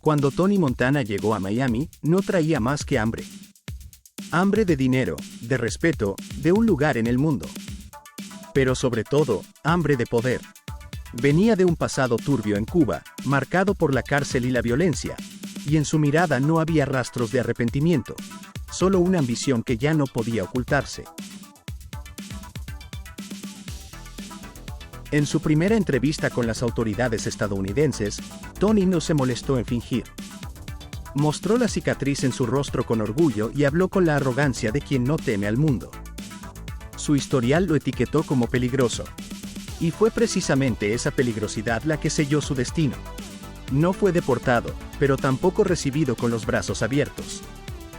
Cuando Tony Montana llegó a Miami, no traía más que hambre. Hambre de dinero, de respeto, de un lugar en el mundo. Pero sobre todo, hambre de poder. Venía de un pasado turbio en Cuba, marcado por la cárcel y la violencia, y en su mirada no había rastros de arrepentimiento, solo una ambición que ya no podía ocultarse. En su primera entrevista con las autoridades estadounidenses, Tony no se molestó en fingir. Mostró la cicatriz en su rostro con orgullo y habló con la arrogancia de quien no teme al mundo. Su historial lo etiquetó como peligroso. Y fue precisamente esa peligrosidad la que selló su destino. No fue deportado, pero tampoco recibido con los brazos abiertos.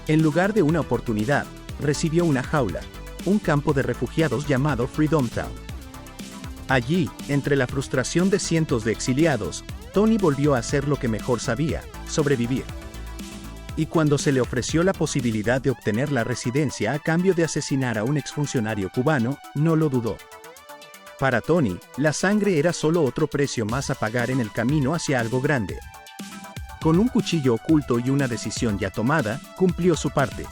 En lugar de una oportunidad, recibió una jaula, un campo de refugiados llamado Freedom Town. Allí, entre la frustración de cientos de exiliados, Tony volvió a hacer lo que mejor sabía, sobrevivir. Y cuando se le ofreció la posibilidad de obtener la residencia a cambio de asesinar a un exfuncionario cubano, no lo dudó. Para Tony, la sangre era solo otro precio más a pagar en el camino hacia algo grande. Con un cuchillo oculto y una decisión ya tomada, cumplió su parte.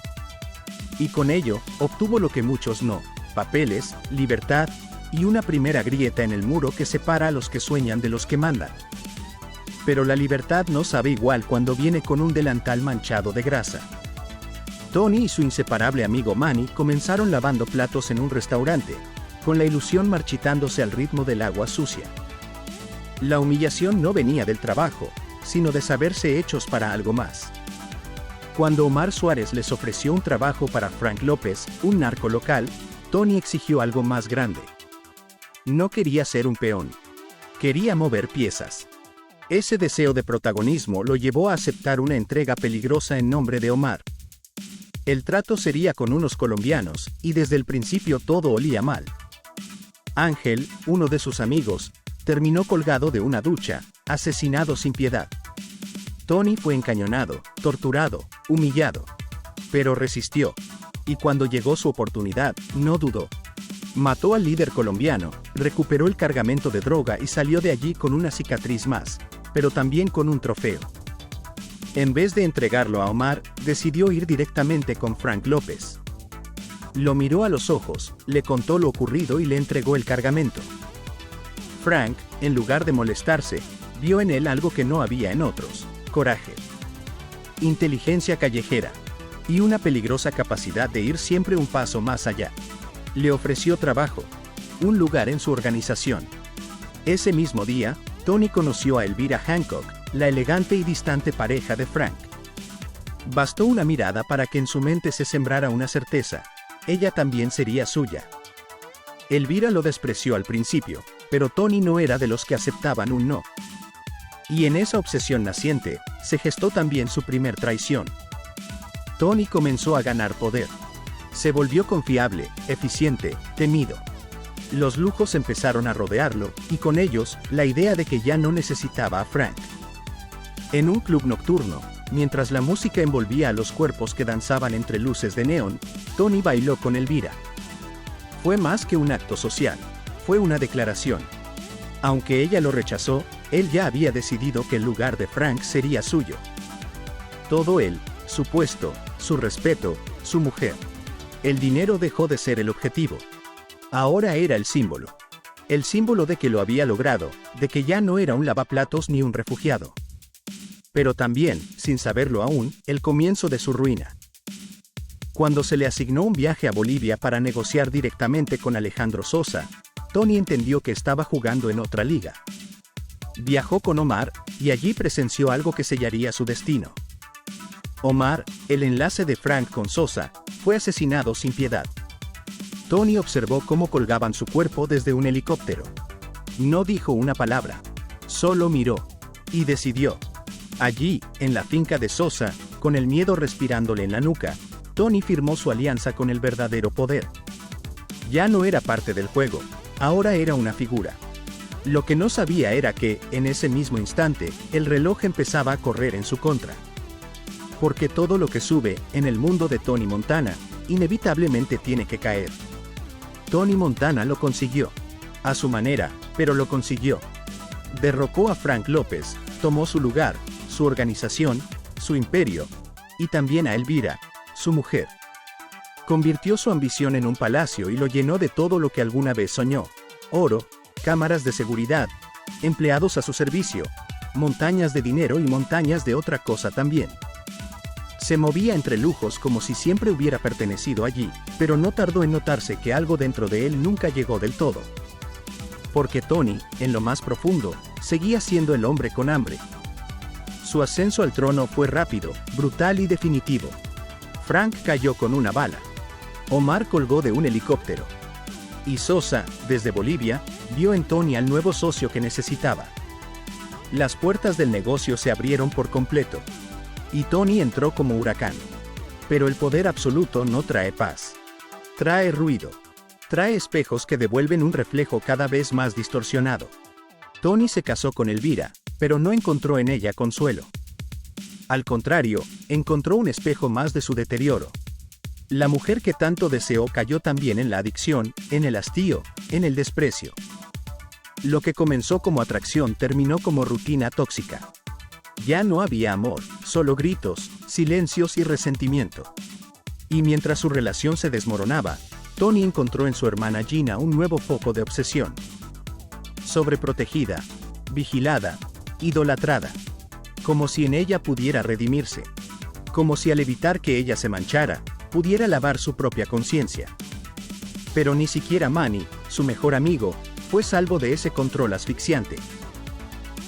Y con ello, obtuvo lo que muchos no: papeles, libertad, y una primera grieta en el muro que separa a los que sueñan de los que mandan. Pero la libertad no sabe igual cuando viene con un delantal manchado de grasa. Tony y su inseparable amigo Manny comenzaron lavando platos en un restaurante, con la ilusión marchitándose al ritmo del agua sucia. La humillación no venía del trabajo, sino de saberse hechos para algo más. Cuando Omar Suárez les ofreció un trabajo para Frank López, un narco local, Tony exigió algo más grande. No quería ser un peón. Quería mover piezas. Ese deseo de protagonismo lo llevó a aceptar una entrega peligrosa en nombre de Omar. El trato sería con unos colombianos, y desde el principio todo olía mal. Ángel, uno de sus amigos, terminó colgado de una ducha, asesinado sin piedad. Tony fue encañonado, torturado, humillado. Pero resistió. Y cuando llegó su oportunidad, no dudó. Mató al líder colombiano, recuperó el cargamento de droga y salió de allí con una cicatriz más, pero también con un trofeo. En vez de entregarlo a Omar, decidió ir directamente con Frank López. Lo miró a los ojos, le contó lo ocurrido y le entregó el cargamento. Frank, en lugar de molestarse, vio en él algo que no había en otros: coraje, inteligencia callejera y una peligrosa capacidad de ir siempre un paso más allá. Le ofreció trabajo, un lugar en su organización. Ese mismo día, Tony conoció a Elvira Hancock, la elegante y distante pareja de Frank. Bastó una mirada para que en su mente se sembrara una certeza: ella también sería suya. Elvira lo despreció al principio, pero Tony no era de los que aceptaban un no. Y en esa obsesión naciente, se gestó también su primer traición. Tony comenzó a ganar poder. Se volvió confiable, eficiente, temido. Los lujos empezaron a rodearlo, y con ellos, la idea de que ya no necesitaba a Frank. En un club nocturno, mientras la música envolvía a los cuerpos que danzaban entre luces de neón, Tony bailó con Elvira. Fue más que un acto social, fue una declaración. Aunque ella lo rechazó, él ya había decidido que el lugar de Frank sería suyo. Todo él, su puesto, su respeto, su mujer. El dinero dejó de ser el objetivo. Ahora era el símbolo. El símbolo de que lo había logrado, de que ya no era un lavaplatos ni un refugiado. Pero también, sin saberlo aún, el comienzo de su ruina. Cuando se le asignó un viaje a Bolivia para negociar directamente con Alejandro Sosa, Tony entendió que estaba jugando en otra liga. Viajó con Omar, y allí presenció algo que sellaría su destino. Omar, el enlace de Frank con Sosa, fue asesinado sin piedad. Tony observó cómo colgaban su cuerpo desde un helicóptero. No dijo una palabra, solo miró, y decidió. Allí, en la finca de Sosa, con el miedo respirándole en la nuca, Tony firmó su alianza con el verdadero poder. Ya no era parte del juego, ahora era una figura. Lo que no sabía era que, en ese mismo instante, el reloj empezaba a correr en su contra. Porque todo lo que sube, en el mundo de Tony Montana, inevitablemente tiene que caer. Tony Montana lo consiguió. A su manera, pero lo consiguió. Derrocó a Frank López, tomó su lugar, su organización, su imperio, y también a Elvira, su mujer. Convirtió su ambición en un palacio y lo llenó de todo lo que alguna vez soñó: oro, cámaras de seguridad, empleados a su servicio, montañas de dinero y montañas de otra cosa también. Se movía entre lujos como si siempre hubiera pertenecido allí, pero no tardó en notarse que algo dentro de él nunca llegó del todo. Porque Tony, en lo más profundo, seguía siendo el hombre con hambre. Su ascenso al trono fue rápido, brutal y definitivo. Frank cayó con una bala. Omar colgó de un helicóptero. Y Sosa, desde Bolivia, vio en Tony al nuevo socio que necesitaba. Las puertas del negocio se abrieron por completo. Y Tony entró como huracán. Pero el poder absoluto no trae paz. Trae ruido. Trae espejos que devuelven un reflejo cada vez más distorsionado. Tony se casó con Elvira, pero no encontró en ella consuelo. Al contrario, encontró un espejo más de su deterioro. La mujer que tanto deseó cayó también en la adicción, en el hastío, en el desprecio. Lo que comenzó como atracción terminó como rutina tóxica. Ya no había amor, solo gritos, silencios y resentimiento. Y mientras su relación se desmoronaba, Tony encontró en su hermana Gina un nuevo foco de obsesión. Sobreprotegida, vigilada, idolatrada. Como si en ella pudiera redimirse. Como si al evitar que ella se manchara, pudiera lavar su propia conciencia. Pero ni siquiera Manny, su mejor amigo, fue salvo de ese control asfixiante.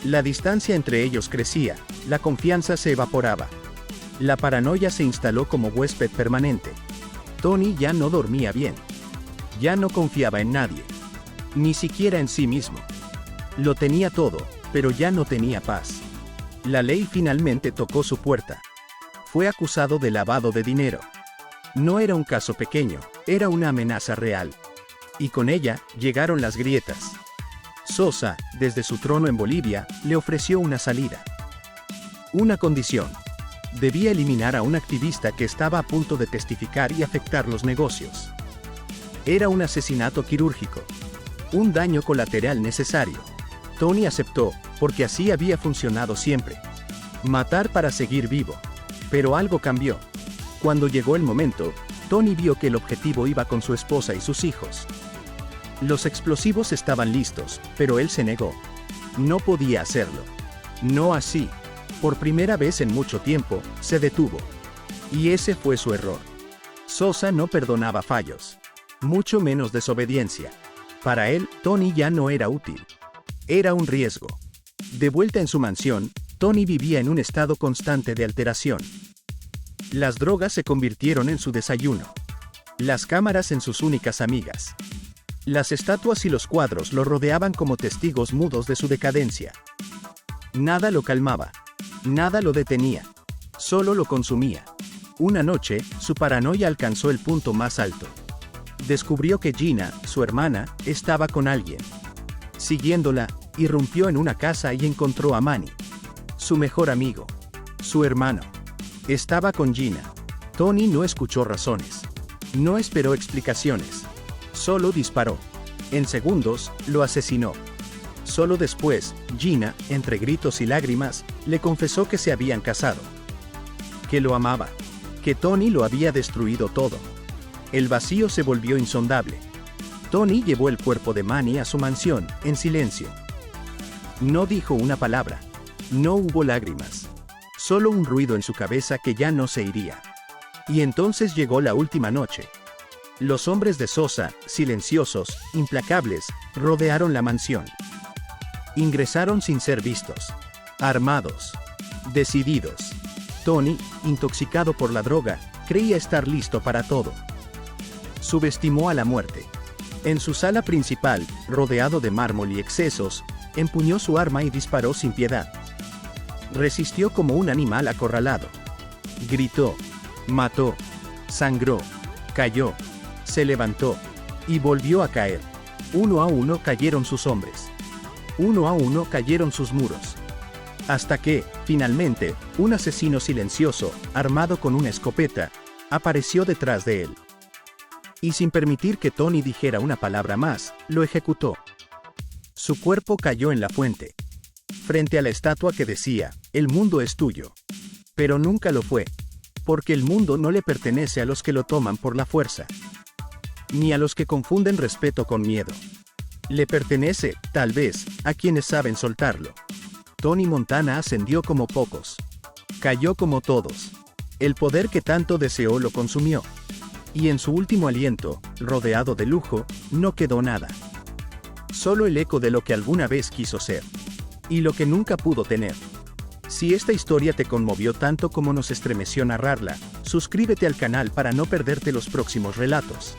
La distancia entre ellos crecía, la confianza se evaporaba. La paranoia se instaló como huésped permanente. Tony ya no dormía bien. Ya no confiaba en nadie. Ni siquiera en sí mismo. Lo tenía todo, pero ya no tenía paz. La ley finalmente tocó su puerta. Fue acusado de lavado de dinero. No era un caso pequeño, era una amenaza real. Y con ella, llegaron las grietas. Sosa, desde su trono en Bolivia, le ofreció una salida. Una condición. Debía eliminar a un activista que estaba a punto de testificar y afectar los negocios. Era un asesinato quirúrgico. Un daño colateral necesario. Tony aceptó, porque así había funcionado siempre. Matar para seguir vivo. Pero algo cambió. Cuando llegó el momento, Tony vio que el objetivo iba con su esposa y sus hijos. Los explosivos estaban listos, pero él se negó. No podía hacerlo. No así. Por primera vez en mucho tiempo, se detuvo. Y ese fue su error. Sosa no perdonaba fallos. Mucho menos desobediencia. Para él, Tony ya no era útil. Era un riesgo. De vuelta en su mansión, Tony vivía en un estado constante de alteración. Las drogas se convirtieron en su desayuno. Las cámaras en sus únicas amigas. Las estatuas y los cuadros lo rodeaban como testigos mudos de su decadencia. Nada lo calmaba. Nada lo detenía. Solo lo consumía. Una noche, su paranoia alcanzó el punto más alto. Descubrió que Gina, su hermana, estaba con alguien. Siguiéndola, irrumpió en una casa y encontró a Manny. Su mejor amigo. Su hermano. Estaba con Gina. Tony no escuchó razones. No esperó explicaciones. Solo disparó. En segundos, lo asesinó. Solo después, Gina, entre gritos y lágrimas, le confesó que se habían casado. Que lo amaba. Que Tony lo había destruido todo. El vacío se volvió insondable. Tony llevó el cuerpo de Manny a su mansión, en silencio. No dijo una palabra. No hubo lágrimas. Solo un ruido en su cabeza que ya no se iría. Y entonces llegó la última noche. Los hombres de Sosa, silenciosos, implacables, rodearon la mansión. Ingresaron sin ser vistos. Armados. Decididos. Tony, intoxicado por la droga, creía estar listo para todo. Subestimó a la muerte. En su sala principal, rodeado de mármol y excesos, empuñó su arma y disparó sin piedad. Resistió como un animal acorralado. Gritó. Mató. Sangró. Cayó. Se levantó. Y volvió a caer. Uno a uno cayeron sus hombres. Uno a uno cayeron sus muros. Hasta que, finalmente, un asesino silencioso, armado con una escopeta, apareció detrás de él. Y sin permitir que Tony dijera una palabra más, lo ejecutó. Su cuerpo cayó en la fuente. Frente a la estatua que decía, el mundo es tuyo. Pero nunca lo fue. Porque el mundo no le pertenece a los que lo toman por la fuerza. Ni a los que confunden respeto con miedo. Le pertenece, tal vez, a quienes saben soltarlo. Tony Montana ascendió como pocos. Cayó como todos. El poder que tanto deseó lo consumió. Y en su último aliento, rodeado de lujo, no quedó nada. Solo el eco de lo que alguna vez quiso ser. Y lo que nunca pudo tener. Si esta historia te conmovió tanto como nos estremeció narrarla, suscríbete al canal para no perderte los próximos relatos.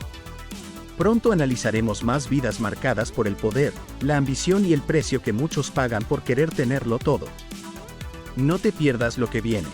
Pronto analizaremos más vidas marcadas por el poder, la ambición y el precio que muchos pagan por querer tenerlo todo. No te pierdas lo que viene.